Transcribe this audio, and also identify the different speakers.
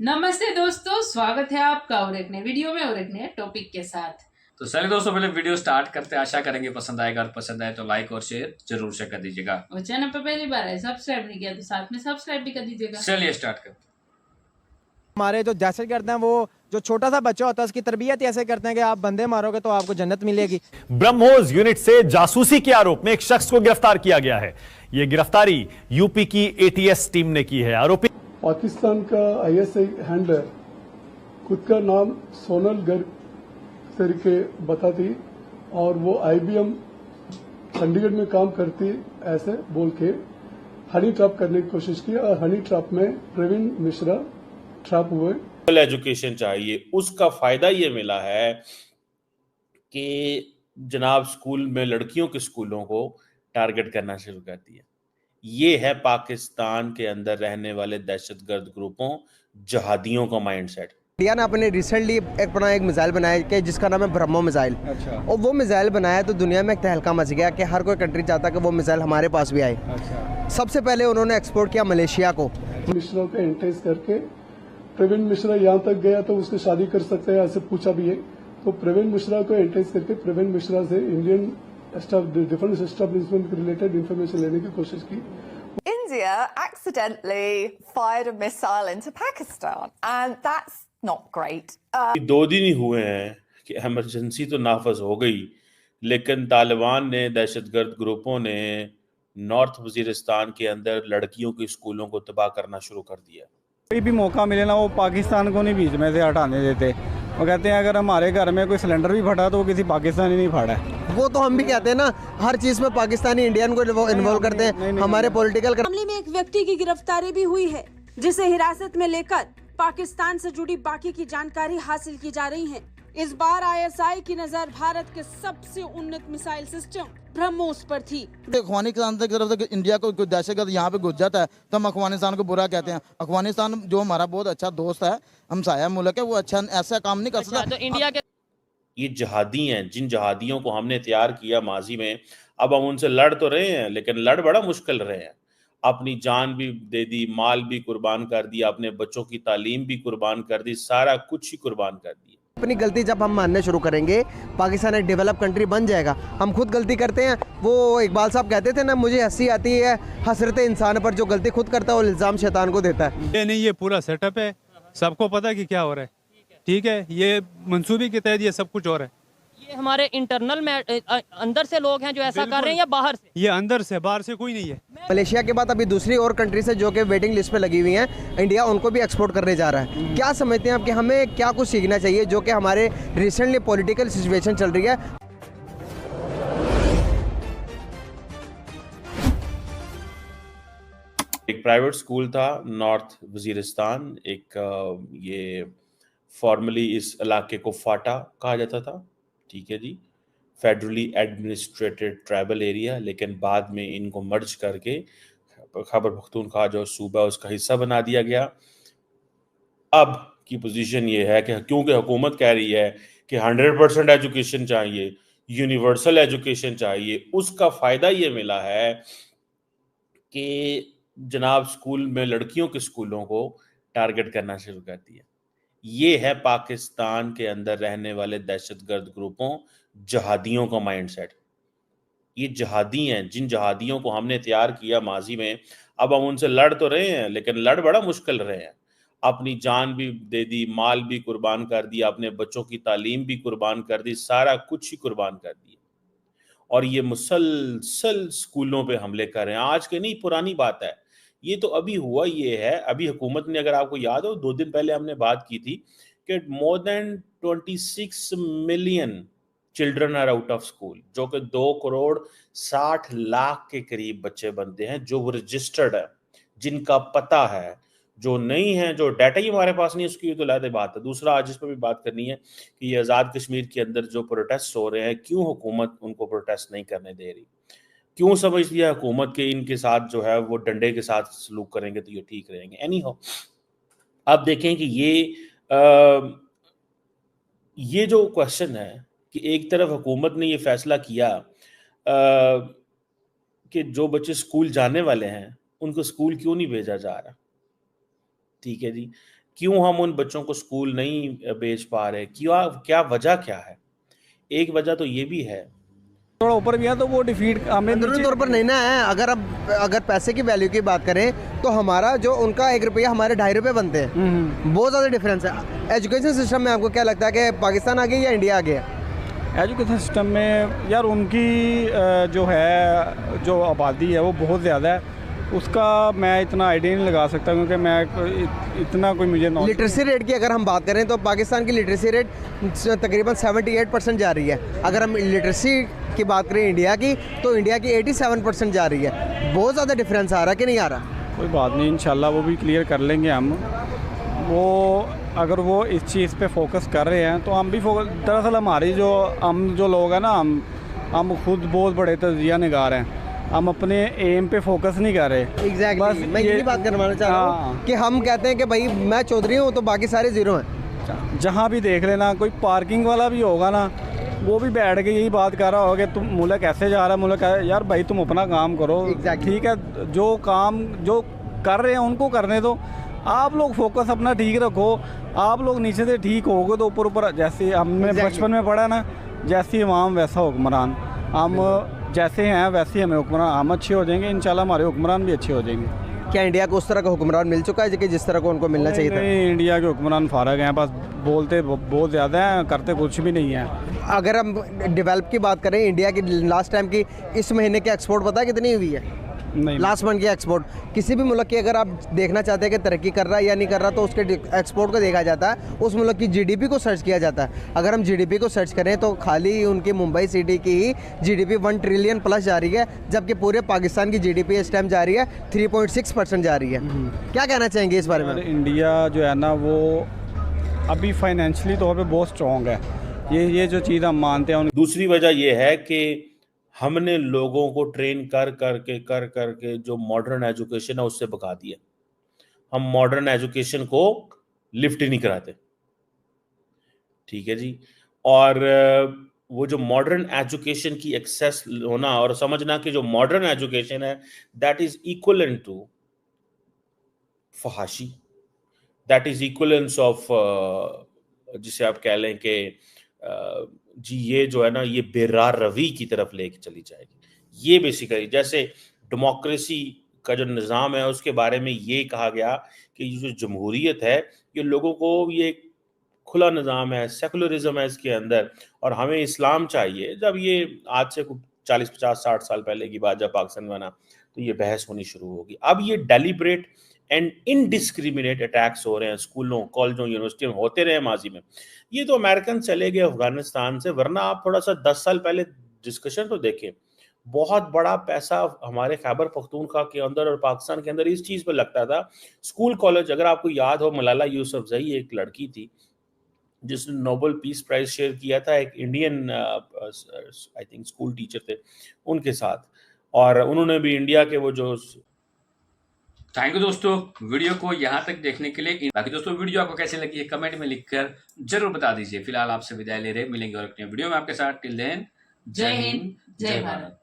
Speaker 1: नमस्ते दोस्तों, स्वागत है आपका और एक नए वीडियो में और एक नए टॉपिक के साथ।
Speaker 2: तो चलिए दोस्तों, पहले वीडियो स्टार्ट करते हैं। आशा करेंगे पसंद आएगा, और पसंद आए तो लाइक और शेयर जरूर से कर दीजिएगा।
Speaker 1: और चैनल पर पहली बार है, सब्सक्राइब नहीं किया तो साथ में सब्सक्राइब भी कर दीजिएगा।
Speaker 2: चलिए स्टार्ट करते हैं।
Speaker 3: हमारे जो दहशत करते हैं वो जो छोटा सा बच्चा होता है उसकी तरबियत ऐसे करते हैं कि आप बंदे मारोगे तो आपको जन्नत मिलेगी।
Speaker 4: ब्रह्मोस यूनिट से जासूसी के आरोप में एक शख्स को गिरफ्तार किया गया है। यह गिरफ्तारी यूपी की एटीएस टीम ने की है। आरोपी
Speaker 5: पाकिस्तान का आईएसआई हैंडलर खुद का नाम सोनल गर्ग तरीके बताती और वो आईबीएम चंडीगढ़ में काम करती ऐसे बोल के हनी ट्रैप करने की कोशिश की और हनी ट्रैप में प्रवीण मिश्रा ट्रैप हुए।
Speaker 6: एजुकेशन चाहिए, उसका फायदा ये मिला है कि जनाब स्कूल में लड़कियों के स्कूलों को टारगेट करना शुरू कर दिया। ये है पाकिस्तान के अंदर रहने वाले दहशतगर्द ग्रुपों, जहादियों का माइंडसेट।
Speaker 3: इंडिया ने अपने रिसेंटली एक मिसाइल बनाया कि जिसका नाम है ब्रह्मो मिसाइल।
Speaker 5: अच्छा।
Speaker 3: और वो मिसाइल बनाया तो दुनिया में एक तहलका मच गया कि हर कोई कंट्री चाहता कि वो मिसाइल हमारे पास भी आए।
Speaker 5: अच्छा।
Speaker 3: सबसे पहले उन्होंने एक्सपोर्ट किया मलेशिया को।
Speaker 5: मिश्रा को एंटेज करके प्रवीण मिश्रा यहाँ तक गया तो उसकी शादी कर सकते हैं ऐसे पूछा भी है। तो प्रवीण मिश्रा को एंटेज करके प्रवीण मिश्रा से Indian defence establishment related information लेने की कोशिश की।
Speaker 7: India accidentally fired a missile into Pakistan, and that's not great.
Speaker 6: 2 दिन ही हुए हैं कि इमरजेंसी तो नाफज हो गई, लेकिन तालिबान ने, दहशतगर्द ग्रुपों ने नॉर्थ वजीरिस्तान के अंदर लड़कियों के स्कूलों को तबाह करना शुरू कर दिया।
Speaker 8: कोई भी मौका मिले ना वो पाकिस्तान को नहीं बीच में से हटाने देते। वो कहते हैं अगर हमारे घर में कोई सिलेंडर भी फटा तो वो किसी पाकिस्तानी नहीं फाड़ा है।
Speaker 3: वो तो हम भी कहते हैं ना, हर चीज में पाकिस्तानी इंडियन को इन्वॉल्व करते हैं। हमारे पॉलिटिकल
Speaker 9: मामले में एक व्यक्ति की गिरफ्तारी भी हुई है, जिसे हिरासत में लेकर पाकिस्तान से जुड़ी बाकी की जानकारी हासिल की जा रही है। इस बार आईएसआई की नजर भारत के सबसे उन्नत मिसाइल सिस्टम ब्रह्मोस पर थी।
Speaker 10: अफगानिस्तान की तरफ से इंडिया को कोई दहशतगर्द यहाँ पे घुस जाता है तो हम अफगानिस्तान को बुरा कहते हैं। अफगानिस्तान जो हमारा बहुत अच्छा दोस्त है, हमसाया मुल्क है, वो अच्छा ऐसा काम नहीं कर सकता।
Speaker 9: तो इंडिया के
Speaker 6: ये जहादी हैं, जिन जहादियों को हमने तैयार किया माजी में, अब हम उनसे लड़ तो रहे हैं, लेकिन लड़ बड़ा मुश्किल रहे हैं। अपनी जान भी दे दी, माल भी कुर्बान कर दिया, अपने बच्चों की तालीम भी कुर्बान कर दी, सारा कुछ ही कुर्बान कर दिया।
Speaker 3: अपनी गलती जब हम मानने शुरू करेंगे, पाकिस्तान एक डेवलप कंट्री बन जाएगा। हम खुद गलती करते हैं। वो इकबाल साहब कहते थे ना, मुझे हंसी आती है हसरत इंसान पर, जो गलती खुद करता है वो इल्ज़ाम शैतान को देता है।
Speaker 8: ये नहीं, ये पूरा सेटअप है, सबको पता है कि क्या हो रहा है। ठीक है, ये मंसूबे के तहत ये सब कुछ हो रहा है।
Speaker 9: ये हमारे इंटरनल में अंदर से लोग हैं जो ऐसा कर रहे हैं, या बाहर से?
Speaker 8: ये अंदर से, बाहर से कोई नहीं है।
Speaker 3: मलेशिया के बाद अभी दूसरी और कंट्री से जो कि वेटिंग लिस्ट पे लगी हुई हैं, इंडिया उनको भी एक्सपोर्ट करने जा रहा है। क्या समझते हैं आप कि हमें क्या कुछ सीखना चाहिए जो कि हमारे रिसेंटली पॉलिटिकल सिचुएशन चल रही है?
Speaker 6: एक प्राइवेट स्कूल था नॉर्थ वजीरिस्तान, ये फॉर्मली इस इलाके को फाटा कहा जाता था। ठीक है जी, फेडरली एडमिनिस्ट्रेटेड ट्राइबल एरिया, लेकिन बाद में इनको मर्ज करके खैबर पख्तूनख्वा जो सूबा उसका हिस्सा बना दिया गया। अब की पोजीशन ये है कि क्योंकि हुकूमत कह रही है कि 100% एजुकेशन चाहिए, यूनिवर्सल एजुकेशन चाहिए, उसका फायदा ये मिला है कि जनाब स्कूल में लड़कियों के स्कूलों को टारगेट करना शुरू कर दिया। ये है पाकिस्तान के अंदर रहने वाले दहशतगर्द ग्रुपों, जहादियों का माइंडसेट। ये जहादी हैं, जिन जहादियों को हमने तैयार किया माजी में, अब हम उनसे लड़ तो रहे हैं, लेकिन लड़ बड़ा मुश्किल रहे हैं। अपनी जान भी दे दी, माल भी कुर्बान कर दिया, अपने बच्चों की तालीम भी कुर्बान कर दी, सारा कुछ ही कुर्बान कर दिया। और ये मुसलसल स्कूलों पे हमले कर रहे हैं। आज के नहीं, पुरानी बात है। ये तो अभी हुआ ये है, अभी हुकूमत ने, अगर आपको याद हो 2 दिन पहले हमने बात की थी कि more than 26 million children are out of school, जो कि 2 करोड़ 60 लाख के करीब बच्चे बनते हैं जो रजिस्टर्ड है, जिनका पता है। जो नहीं है, जो डाटा ही हमारे पास नहीं है, उसकी तो अलग बात है। दूसरा, आज इस पर भी बात करनी है कि ये आज़ाद कश्मीर के अंदर जो प्रोटेस्ट हो रहे हैं, क्यों हुकूमत उनको प्रोटेस्ट नहीं करने दे रही? क्यों समझ लिया हुकूमत के इनके साथ जो है वो डंडे के साथ सलूक करेंगे तो ये ठीक रहेंगे? एनी हो, आप देखें कि ये जो क्वेश्चन है कि एक तरफ हुकूमत ने ये फैसला किया कि जो बच्चे स्कूल जाने वाले हैं उनको स्कूल क्यों नहीं भेजा जा रहा। ठीक है जी, क्यों हम उन बच्चों को स्कूल नहीं भेज पा रहे, क्या वजह क्या है? एक वजह तो ये भी है,
Speaker 8: थोड़ा ऊपर भी है तो वो डिफीट हमें
Speaker 3: अंदरूनी तौर पर नहीं ना है। अगर पैसे की वैल्यू की बात करें तो हमारा जो उनका 1 रुपया हमारे 2.5 रुपये बनते हैं, बहुत ज़्यादा डिफरेंस है। एजुकेशन सिस्टम में आपको क्या लगता है कि पाकिस्तान आगे या इंडिया आगे है?
Speaker 8: एजुकेशन सिस्टम में यार उनकी जो है जो आबादी है वो बहुत ज़्यादा है, उसका मैं इतना आइडिया नहीं लगा सकता क्योंकि मैं इतना कोई मुझे नॉलेज।
Speaker 3: लिटरेसी रेट की अगर हम बात करें तो पाकिस्तान की लिटरेसी रेट तकरीबन 78% जा रही है। अगर हम लिटरेसी की बात करें इंडिया की तो इंडिया की 87% जा रही है। बहुत ज़्यादा डिफरेंस आ रहा है कि नहीं आ रहा?
Speaker 8: कोई बात नहीं, इंशाल्लाह वो भी क्लियर कर लेंगे हम। वो अगर वो इस चीज़ पे फोकस कर रहे हैं तो हम भी फोकस, दरअसल हमारी हम जो लोग हैं ना, हम खुद बहुत बड़े तजिया निगार हैं, हम अपने एम पे फोकस नहीं कर रहे।
Speaker 3: एग्जैक्टली, मैं यही बात करवाना चाह रहा हूँ कि हम कहते हैं कि भाई मैं चौधरी हूँ तो बाकी सारे जीरो हैं।
Speaker 8: जहाँ भी देख लेना, कोई पार्किंग वाला भी होगा ना, वो भी बैठ के यही बात कर रहा होगा कि तुम मुल्क कैसे जा रहा है, मुल्क यार भाई तुम अपना काम करो। ठीक है, जो काम जो कर रहे हैं उनको करने दो, आप लोग फोकस अपना ठीक रखो। आप लोग नीचे से ठीक होगे तो ऊपर ऊपर, जैसे हमने बचपन में पढ़ा ना, जैसी इमाम वैसा हुक्मरान। हम जैसे हैं वैसे ही हमें हुक्मरान, हम अच्छे हो जाएंगे इंशाल्लाह, हमारे हुक्मरान भी अच्छे हो जाएंगे।
Speaker 3: क्या इंडिया को उस तरह का हुक्मरान मिल चुका है कि जिस तरह को उनको मिलना चाहिए था?
Speaker 8: नहीं, इंडिया के हुक्मरान फारग हैं, बस बोलते बहुत ज़्यादा हैं, करते कुछ भी नहीं है।
Speaker 3: अगर हम डेवलप की बात करें, इंडिया की लास्ट टाइम की इस महीने की एक्सपोर्ट पता है कितनी हुई है?
Speaker 8: नहीं,
Speaker 3: लास्ट मंथ की एक्सपोर्ट। किसी भी मुल्क की अगर आप देखना चाहते हैं कि तरक्की कर रहा है या नहीं कर रहा, तो उसके एक्सपोर्ट को देखा जाता है, उस मुल्क की जीडीपी को सर्च किया जाता है। अगर हम जीडीपी को सर्च करें तो खाली उनकी मुंबई सिटी की ही जीडीपी 1 ट्रिलियन प्लस जा रही है, जबकि पूरे पाकिस्तान की जीडीपी इस टाइम जा रही है 3.6% जा रही है। क्या कहना चाहेंगे इस बारे में?
Speaker 8: इंडिया जो है ना वो अभी फाइनेंशियली तौर पर बहुत स्ट्रॉन्ग है, ये जो चीज़ हम मानते हैं।
Speaker 6: दूसरी वजह यह है कि हमने लोगों को ट्रेन कर करके जो मॉडर्न एजुकेशन है उससे भगा दिया। हम मॉडर्न एजुकेशन को लिफ्ट ही नहीं कराते, ठीक है जी। और वो जो मॉडर्न एजुकेशन की एक्सेस होना और समझना कि जो मॉडर्न एजुकेशन है दैट इज इक्वलेंट टू फहाशी, दैट इज इक्वलेंस ऑफ, जिसे आप कह लें कि जी ये जो है ना ये बेरार रवी की तरफ लेके चली जाएगी। ये बेसिकली जैसे डेमोक्रेसी का जो निज़ाम है उसके बारे में ये कहा गया कि ये जो जमहूरियत है ये लोगों को ये खुला निज़ाम है, सेकुलरिज्म है इसके अंदर, और हमें इस्लाम चाहिए। जब ये आज से 40, 50, 60 साल पहले की बात, जब पाकिस्तान बना तो ये बहस होनी शुरू होगी। अब ये डेलिब्रेट एंड इनडिस्क्रिमिनेट अटैक्स हो रहे हैं स्कूलों, कॉलेजों, यूनिवर्सिटियों में, होते रहे माजी में। ये तो अमेरिकन चले गए अफगानिस्तान से, वरना आप थोड़ा सा 10 साल पहले डिस्कशन तो देखें, बहुत बड़ा पैसा हमारे खैबर पख्तूनख्वा के अंदर और पाकिस्तान के अंदर इस चीज़ पर लगता था। स्कूल कॉलेज, अगर आपको याद हो, मलाला यूसुफजई एक लड़की थी जिसने नोबेल पीस प्राइज शेयर किया था एक Indian I think school teacher थे उनके साथ, और उन्होंने भी इंडिया के वो जो।
Speaker 2: थैंक यू दोस्तों वीडियो को यहाँ तक देखने के लिए। बाकी दोस्तों वीडियो आपको कैसे लगी है कमेंट में लिखकर जरूर बता दीजिए। फिलहाल आपसे विदाई ले रहे, मिलेंगे और अपने वीडियो में आपके साथ। टिल देन, जय हिंद, जय भारत।